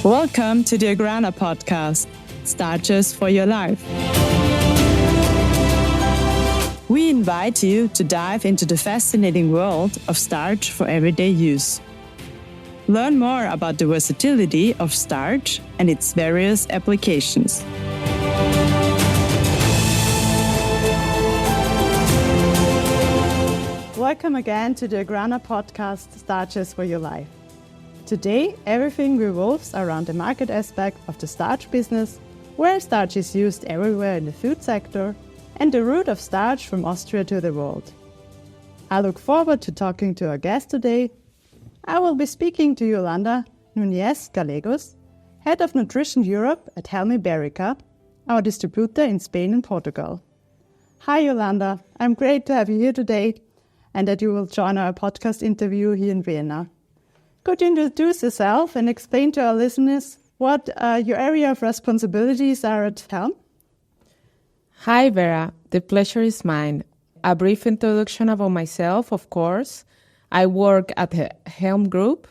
Welcome to the Agrana podcast, Starches for your life. We invite you to dive into the fascinating world of starch for everyday use. Learn more about the versatility of starch and its various applications. Welcome again to the Agrana podcast, Starches for your life. Today, everything revolves around the market aspect of the starch business, where starch is used everywhere in the food sector, and the route of starch from Austria to the world. I look forward to talking to our guest today. I will be speaking to Yolanda Nuñez Gallegos, Head of Nutrition Europe at HELM Ibérica, our distributor in Spain and Portugal. Hi Yolanda, I'm great to have you here today and that you will join our podcast interview here in Vienna. Could you introduce yourself and explain to our listeners what your area of responsibilities are at HELM? Hi, Vera. The pleasure is mine. A brief introduction about myself, of course. I work at the HELM Group,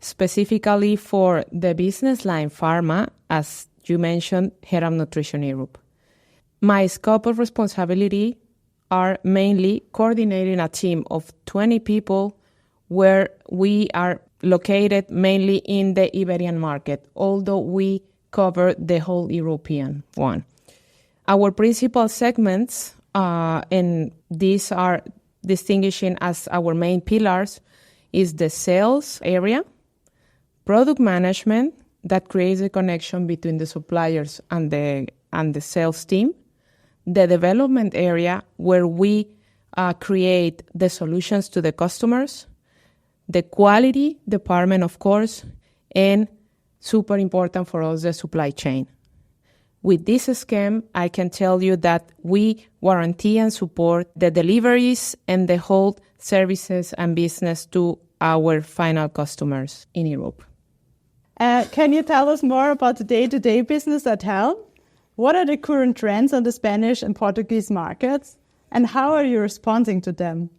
specifically for the business line Pharma, as you mentioned, HELM Nutrition Europe. My scope of responsibility are mainly coordinating a team of 20 people where we are located mainly in the Iberian market, although we cover the whole European one. Our principal segments, and these are distinguishing as our main pillars, is the sales area, product management, that creates a connection between the suppliers and the sales team, the development area, where we create the solutions to the customers, the quality department, of course, and super important for us, the supply chain. With this scheme, I can tell you that we guarantee and support the deliveries and the whole services and business to our final customers in Europe. Can you tell us more about the day-to-day business at HELM? What are the current trends on the Spanish and Portuguese markets, and how are you responding to them?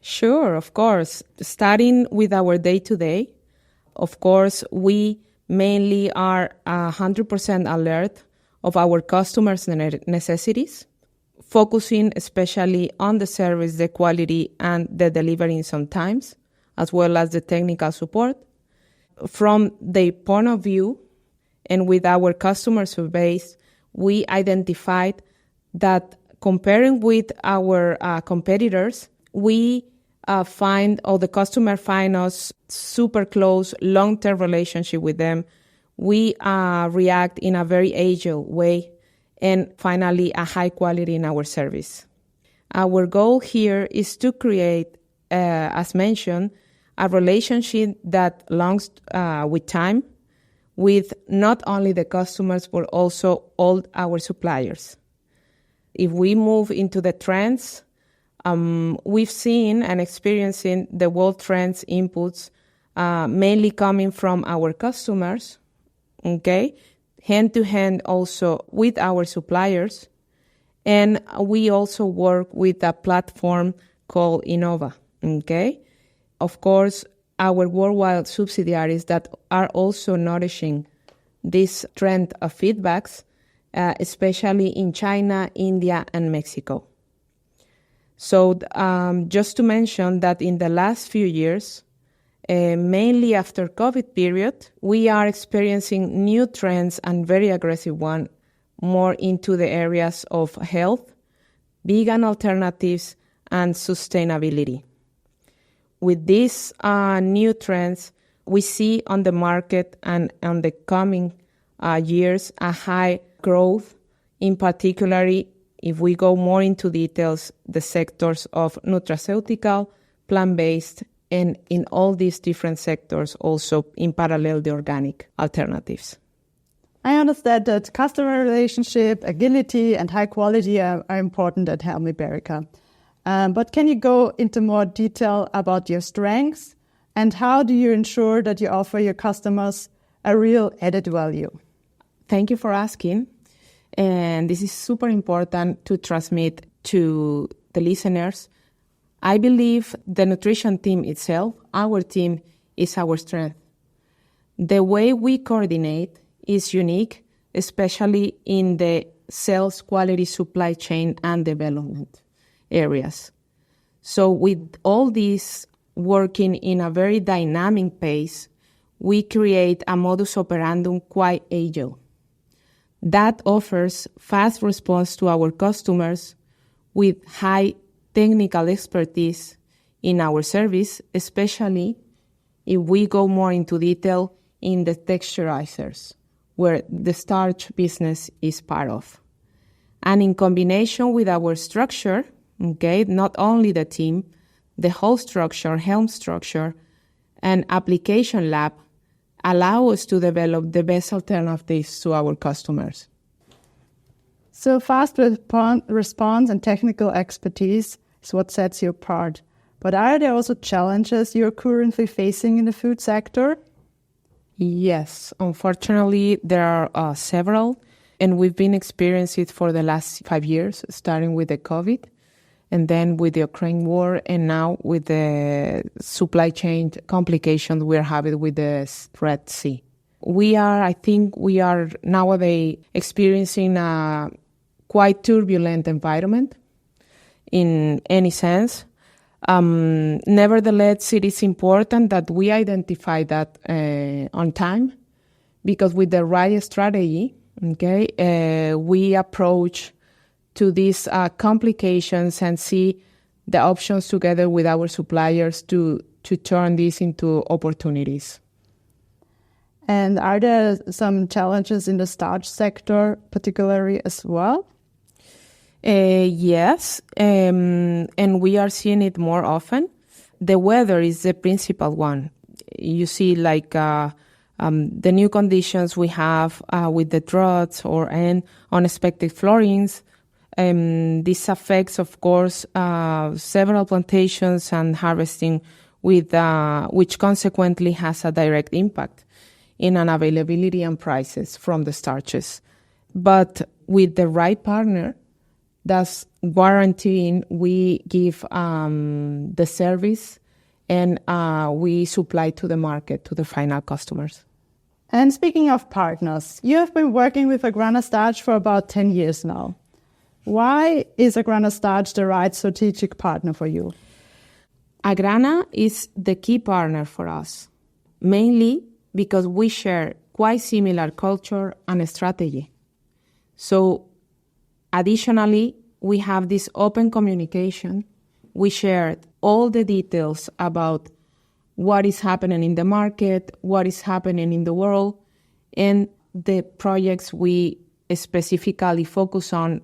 Sure, of course. Starting with our day-to-day, of course, we mainly are 100% alert of our customers' necessities, focusing especially on the service, the quality, and the delivery sometimes, as well as the technical support. From the point of view, and with our customer surveys, we identified that comparing with our competitors, we the customer find us super close, long-term relationship with them. We react in a very agile way, and finally, a high quality in our service. Our goal here is to create, as mentioned, a relationship that longs with time, with not only the customers, but also all our suppliers. If we move into the trends, we've seen and experiencing the world trends inputs mainly coming from our customers, okay, hand-to-hand also with our suppliers. And we also work with a platform called Innova, okay? Of course, our worldwide subsidiaries that are also nourishing this trend of feedbacks, especially in China, India, and Mexico. So just to mention that in the last few years, mainly after COVID period, we are experiencing new trends and very aggressive one, more into the areas of health, vegan alternatives, and sustainability. With these new trends, we see on the market and on the coming years a high growth, in particularly if we go more into details, the sectors of nutraceutical, plant-based, and in all these different sectors also in parallel the organic alternatives. I understand that customer relationship, agility, and high quality are important at HELM Ibérica. But can you go into more detail about your strengths and how do you ensure that you offer your customers a real added value? Thank you for asking. And this is super important to transmit to the listeners. I believe the nutrition team itself, our team, is our strength. The way we coordinate is unique, especially in the sales, quality, supply chain, and development areas. So with all these working in a very dynamic pace, we create a modus operandum quite agile. That offers fast response to our customers with high technical expertise in our service, especially if we go more into detail in the texturizers, where the starch business is part of. And in combination with our structure, not only the team, the whole structure, HELM structure, and application lab allow us to develop the best alternatives to our customers. So fast response and technical expertise is what sets you apart. But are there also challenges you're currently facing in the food sector? Yes, unfortunately, there are several, and we've been experiencing it for the last 5 years, starting with the COVID, and then with the Ukraine war, and now with the supply chain complications we're having with the Red Sea. I think we are nowadays experiencing a quite turbulent environment in any sense. Nevertheless, it is important that we identify that on time, because with the right strategy, we approach to these complications and see the options together with our suppliers to turn this into opportunities. And are there some challenges in the starch sector particularly as well? Yes, and we are seeing it more often. The weather is the principal one. You see, like the new conditions we have with the droughts and unexpected floodings. This affects, of course, several plantations and harvesting, which consequently has a direct impact in unavailability and prices from the starches. But with the right partner, thus guaranteeing we give the service and we supply to the market, to the final customers. And speaking of partners, you have been working with Agrana Starch for about 10 years now. Why is Agrana Starch the right strategic partner for you? Agrana is the key partner for us, mainly because we share quite similar culture and strategy. So additionally, we have this open communication. We shared all the details about what is happening in the market, what is happening in the world, and the projects we specifically focus on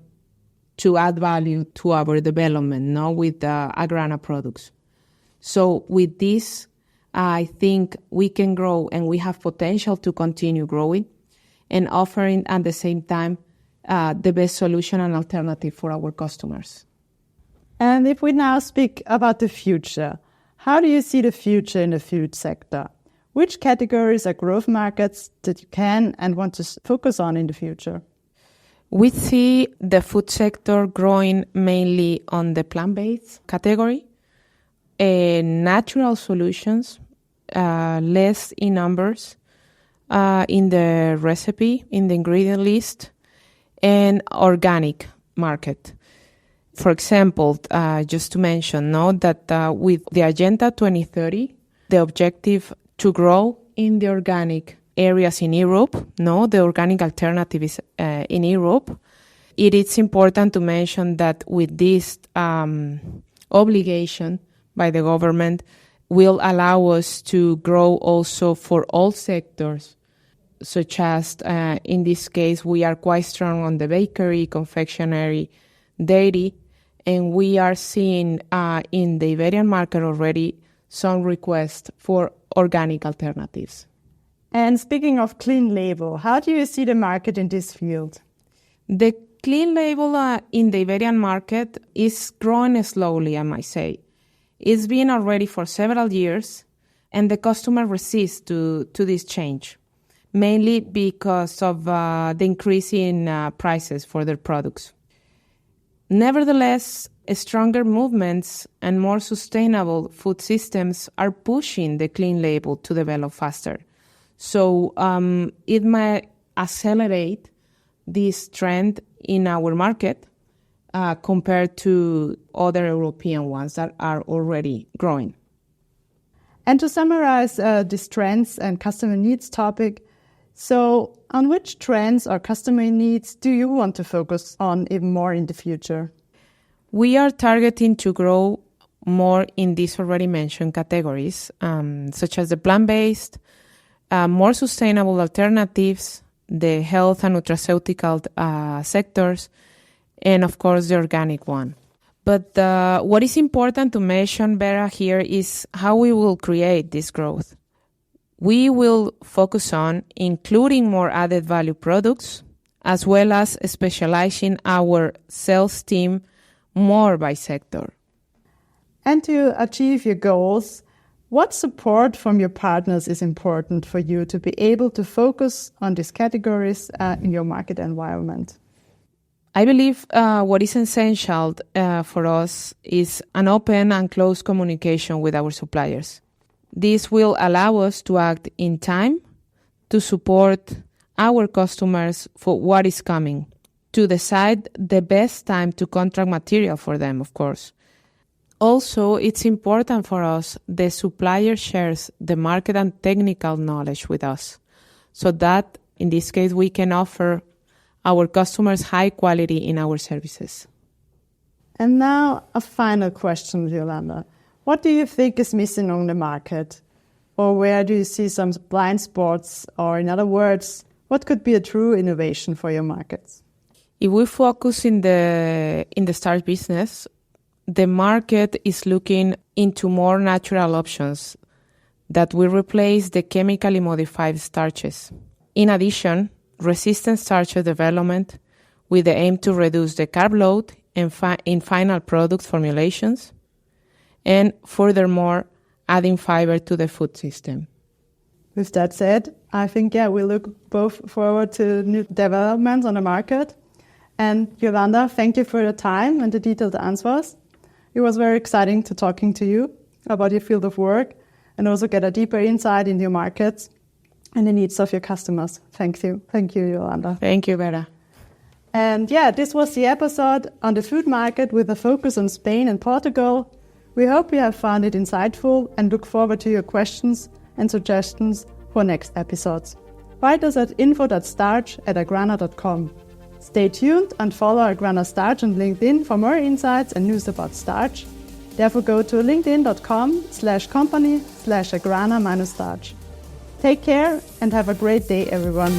to add value to our development, with the Agrana products. So with this, I think we can grow and we have potential to continue growing and offering at the same time the best solution and alternative for our customers. And if we now speak about the future, how do you see the future in the food sector? Which categories are growth markets that you can and want to focus on in the future? We see the food sector growing mainly on the plant-based category, natural solutions, less in numbers, in the recipe, in the ingredient list, and organic market. For example, just to mention, that with the Agenda 2030, the objective to grow in the organic areas in Europe, the organic alternatives in Europe, it is important to mention that with this obligation by the government will allow us to grow also for all sectors, such as, in this case, we are quite strong on the bakery, confectionery, dairy, and we are seeing in the Iberian market already some requests for organic alternatives. And speaking of clean label, how do you see the market in this field? The clean label in the Iberian market is growing slowly, I might say. It's been already for several years, and the customer resists to this change, mainly because of the increase in prices for their products. Nevertheless, stronger movements and more sustainable food systems are pushing the clean label to develop faster. So it might accelerate this trend in our market compared to other European ones that are already growing. And to summarize this trends and customer needs topic, so on which trends or customer needs do you want to focus on even more in the future? We are targeting to grow more in these already mentioned categories, such as the plant-based, more sustainable alternatives, the health and nutraceutical sectors, and of course the organic one. But what is important to mention, Vera, here is how we will create this growth. We will focus on including more added value products, as well as specializing our sales team more by sector. And to achieve your goals, what support from your partners is important for you to be able to focus on these categories in your market environment? I believe what is essential for us is an open and close communication with our suppliers. This will allow us to act in time to support our customers for what is coming, to decide the best time to contract material for them, of course. Also, it's important for us the supplier shares the market and technical knowledge with us, so that, in this case, we can offer our customers high quality in our services. And now a final question, Yolanda. What do you think is missing on the market? Or where do you see some blind spots? Or in other words, what could be a true innovation for your markets? If we focus in the starch business, the market is looking into more natural options that will replace the chemically modified starches. In addition, resistant starches development with the aim to reduce the carb load in final product formulations, and furthermore, adding fiber to the food system. With that said, I think, we look both forward to new developments on the market. And Yolanda, thank you for your time and the detailed answers. It was very exciting to talking to you about your field of work and also get a deeper insight in your markets and the needs of your customers. Thank you. Thank you, Yolanda. Thank you, Vera. And this was the episode on the food market with a focus on Spain and Portugal. We hope you have found it insightful and look forward to your questions and suggestions for next episodes. Write us at info.starch@agrana.com. Stay tuned and follow Agrana Starch on LinkedIn for more insights and news about starch. Therefore, go to linkedin.com/company/agrana-starch. Take care and have a great day, everyone.